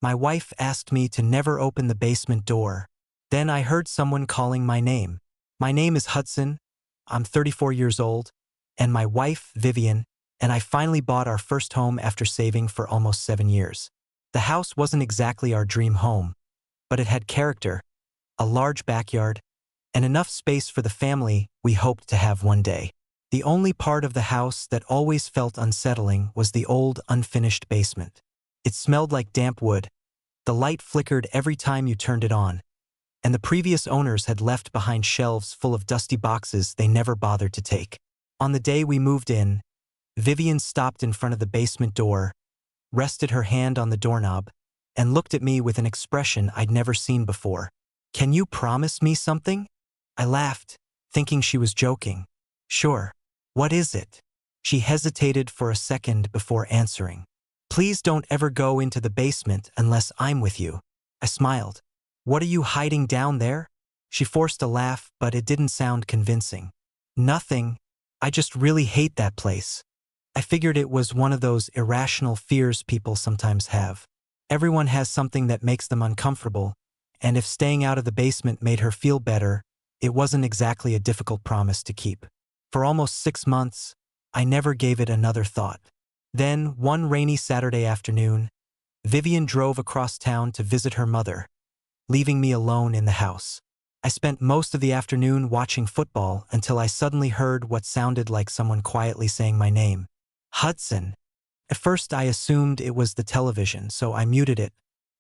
My wife asked me to never open the basement door. Then I heard someone calling my name. My name is Hudson. I'm 34 years old. And my wife, Vivian, and I finally bought our first home after saving for almost 7 years. The house wasn't exactly our dream home, but it had character, a large backyard, and enough space for the family we hoped to have one day. The only part of the house that always felt unsettling was the old, unfinished basement. It smelled like damp wood. The light flickered every time you turned it on, and the previous owners had left behind shelves full of dusty boxes they never bothered to take. On the day we moved in, Vivian stopped in front of the basement door, rested her hand on the doorknob, and looked at me with an expression I'd never seen before. "Can you promise me something?" I laughed, thinking she was joking. "Sure. What is it?" She hesitated for a second before answering. "Please don't ever go into the basement unless I'm with you." I smiled. "What are you hiding down there?" She forced a laugh, but it didn't sound convincing. "Nothing. I just really hate that place." I figured it was one of those irrational fears people sometimes have. Everyone has something that makes them uncomfortable, and if staying out of the basement made her feel better, it wasn't exactly a difficult promise to keep. For almost 6 months, I never gave it another thought. Then, one rainy Saturday afternoon, Vivian drove across town to visit her mother, leaving me alone in the house. I spent most of the afternoon watching football until I suddenly heard what sounded like someone quietly saying my name. "Hudson." At first I assumed it was the television, so I muted it.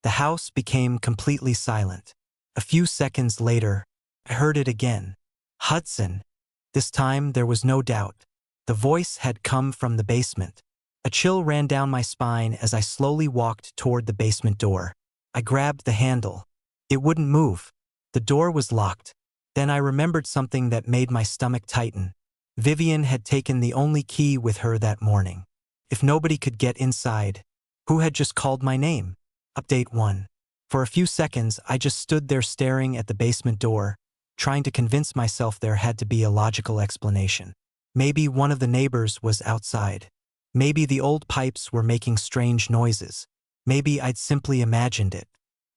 The house became completely silent. A few seconds later, I heard it again. "Hudson." This time there was no doubt. The voice had come from the basement. A chill ran down my spine as I slowly walked toward the basement door. I grabbed the handle. It wouldn't move. The door was locked. Then I remembered something that made my stomach tighten. Vivian had taken the only key with her that morning. If nobody could get inside, who had just called my name? Update 1. For a few seconds, I just stood there staring at the basement door, trying to convince myself there had to be a logical explanation. Maybe one of the neighbors was outside. Maybe the old pipes were making strange noises. Maybe I'd simply imagined it.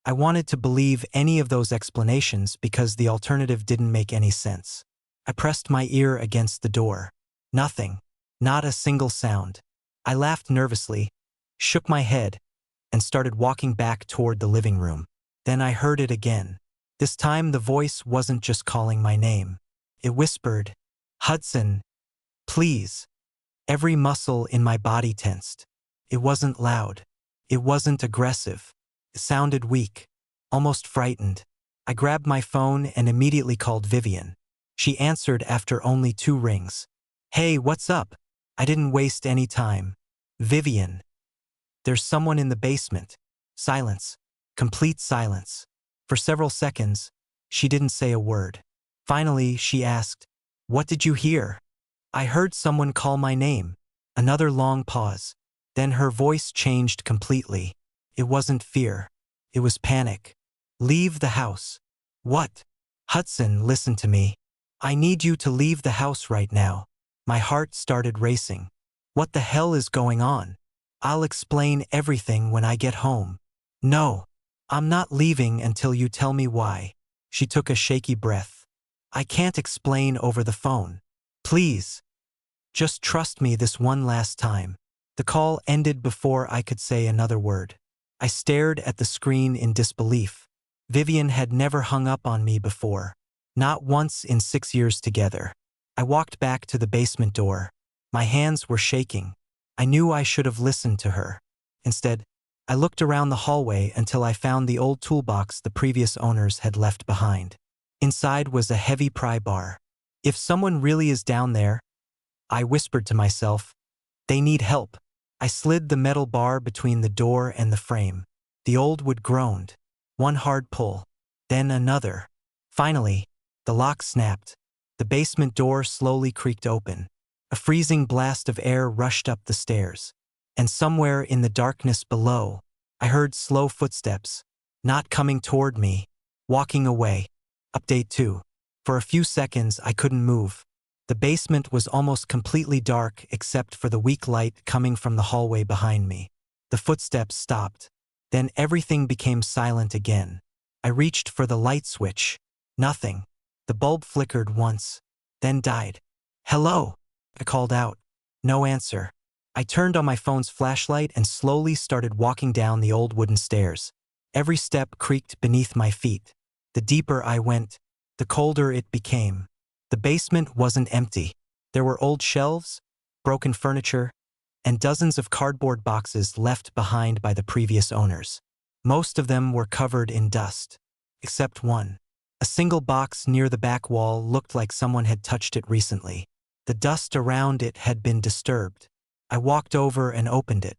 I wanted to believe any of those explanations because the alternative didn't make any sense. I pressed my ear against the door. Nothing. Not a single sound. I laughed nervously, shook my head, and started walking back toward the living room. Then I heard it again. This time the voice wasn't just calling my name. It whispered, "Hudson, please." Every muscle in my body tensed. It wasn't loud. It wasn't aggressive. It sounded weak, almost frightened. I grabbed my phone and immediately called Vivian. She answered after only 2 rings. "Hey, what's up?" I didn't waste any time. "Vivian, there's someone in the basement." Silence. Complete silence. For several seconds, she didn't say a word. Finally, she asked, "What did you hear?" "I heard someone call my name." Another long pause. Then her voice changed completely. It wasn't fear. It was panic. "Leave the house." "What?" "Hudson, listen to me. I need you to leave the house right now." My heart started racing. What the hell is going on? "I'll explain everything when I get home." "No. I'm not leaving until you tell me why." She took a shaky breath. "I can't explain over the phone. Please. Just trust me this one last time." The call ended before I could say another word. I stared at the screen in disbelief. Vivian had never hung up on me before. Not once in 6 years together. I walked back to the basement door. My hands were shaking. I knew I should have listened to her. Instead, I looked around the hallway until I found the old toolbox the previous owners had left behind. Inside was a heavy pry bar. "If someone really is down there," I whispered to myself, "they need help." I slid the metal bar between the door and the frame. The old wood groaned. One hard pull. Then another. Finally, the lock snapped. The basement door slowly creaked open. A freezing blast of air rushed up the stairs. And somewhere in the darkness below, I heard slow footsteps. Not coming toward me. Walking away. Update 2. For a few seconds, I couldn't move. The basement was almost completely dark except for the weak light coming from the hallway behind me. The footsteps stopped. Then everything became silent again. I reached for the light switch. Nothing. The bulb flickered once, then died. "Hello?" I called out. No answer. I turned on my phone's flashlight and slowly started walking down the old wooden stairs. Every step creaked beneath my feet. The deeper I went, the colder it became. The basement wasn't empty. There were old shelves, broken furniture, and dozens of cardboard boxes left behind by the previous owners. Most of them were covered in dust, except one. A single box near the back wall looked like someone had touched it recently. The dust around it had been disturbed. I walked over and opened it.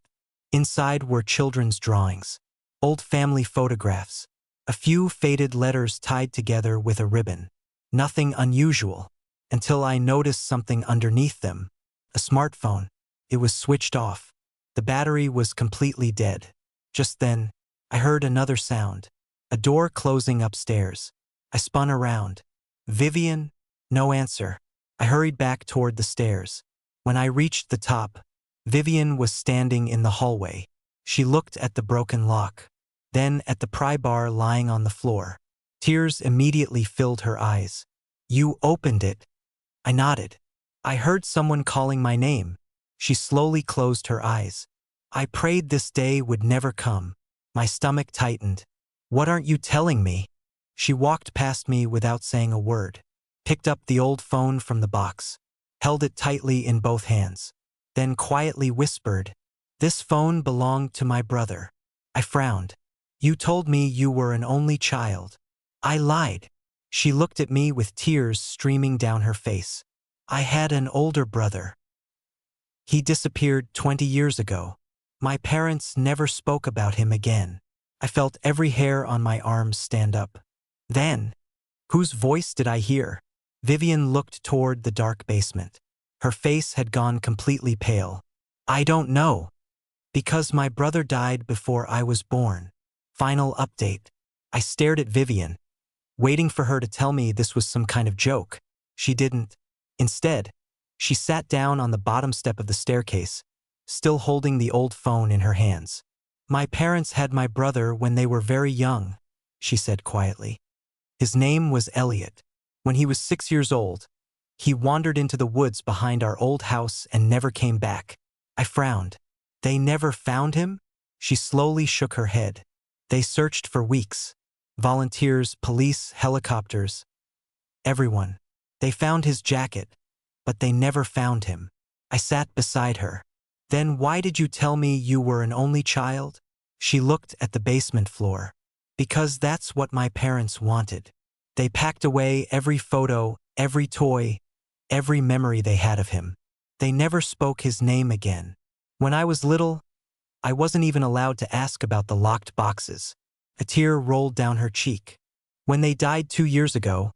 Inside were children's drawings, old family photographs, a few faded letters tied together with a ribbon. Nothing unusual, until I noticed something underneath them. A smartphone. It was switched off. The battery was completely dead. Just then, I heard another sound. A door closing upstairs. I spun around. "Vivian?" No answer. I hurried back toward the stairs. When I reached the top, Vivian was standing in the hallway. She looked at the broken lock, then at the pry bar lying on the floor. Tears immediately filled her eyes. "You opened it." I nodded. "I heard someone calling my name." She slowly closed her eyes. "I prayed this day would never come." My stomach tightened. "What aren't you telling me?" She walked past me without saying a word, picked up the old phone from the box, held it tightly in both hands, then quietly whispered, "This phone belonged to my brother." I frowned. "You told me you were an only child." I lied. She looked at me with tears streaming down her face. "I had an older brother. He disappeared 20 years ago. My parents never spoke about him again." I felt every hair on my arms stand up. Then, whose voice did I hear? Vivian looked toward the dark basement. Her face had gone completely pale. "I don't know. Because my brother died before I was born." Final update. I stared at Vivian, waiting for her to tell me this was some kind of joke. She didn't. Instead, she sat down on the bottom step of the staircase, still holding the old phone in her hands. "My parents had my brother when they were very young," she said quietly. "His name was Elliot. When he was 6 years old, he wandered into the woods behind our old house and never came back." I frowned. "They never found him?" She slowly shook her head. "They searched for weeks. Volunteers, police, helicopters. Everyone. They found his jacket, but they never found him." I sat beside her. "Then why did you tell me you were an only child?" She looked at the basement floor. "Because that's what my parents wanted. They packed away every photo, every toy, every memory they had of him. They never spoke his name again. When I was little, I wasn't even allowed to ask about the locked boxes." A tear rolled down her cheek. "When they died 2 years ago,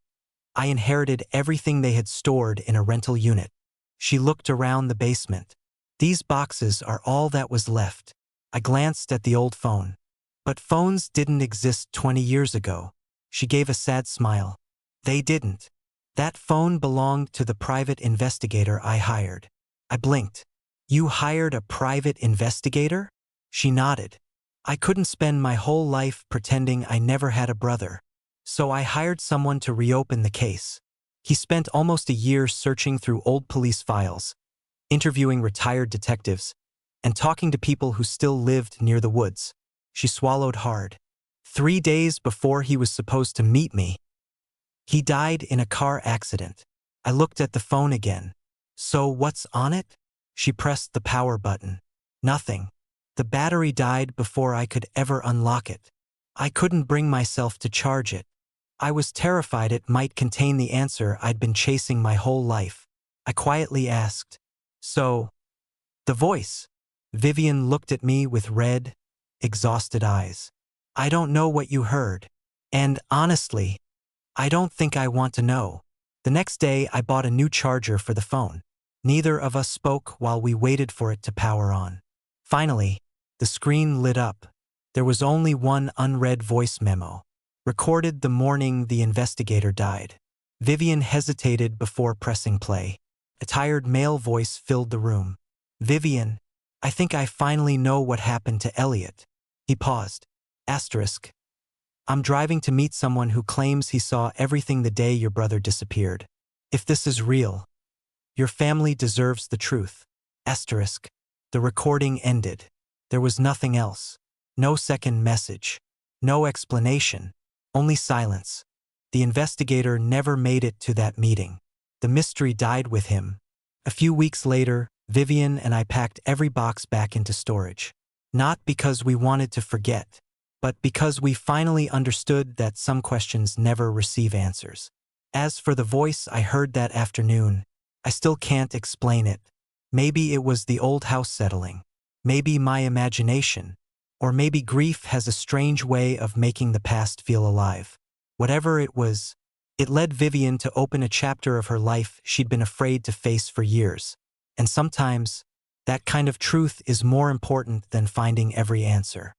I inherited everything they had stored in a rental unit." She looked around the basement. "These boxes are all that was left." I glanced at the old phone. "But phones didn't exist 20 years ago." She gave a sad smile. "They didn't. That phone belonged to the private investigator I hired." I blinked. "You hired a private investigator?" She nodded. "I couldn't spend my whole life pretending I never had a brother. So I hired someone to reopen the case. He spent almost a year searching through old police files, interviewing retired detectives, and talking to people who still lived near the woods." She swallowed hard. 3 days before he was supposed to meet me, he died in a car accident." I looked at the phone again. "So what's on it?" She pressed the power button. "Nothing. The battery died before I could ever unlock it. I couldn't bring myself to charge it. I was terrified it might contain the answer I'd been chasing my whole life." I quietly asked, "So, the voice?" Vivian looked at me with red, exhausted eyes. "I don't know what you heard. And honestly, I don't think I want to know." The next day, I bought a new charger for the phone. Neither of us spoke while we waited for it to power on. Finally, the screen lit up. There was only one unread voice memo, recorded the morning the investigator died. Vivian hesitated before pressing play. A tired male voice filled the room. "Vivian, I think I finally know what happened to Elliot." He paused. Asterisk. I'm driving to meet someone who claims he saw everything the day your brother disappeared. If this is real, your family deserves the truth. Asterisk. The recording ended. There was nothing else. No second message. No explanation. Only silence. The investigator never made it to that meeting. The mystery died with him. A few weeks later, Vivian and I packed every box back into storage. Not because we wanted to forget, but because we finally understood that some questions never receive answers. As for the voice I heard that afternoon, I still can't explain it. Maybe it was the old house settling. Maybe my imagination. Or maybe grief has a strange way of making the past feel alive. Whatever it was, it led Vivian to open a chapter of her life she'd been afraid to face for years. And sometimes, that kind of truth is more important than finding every answer.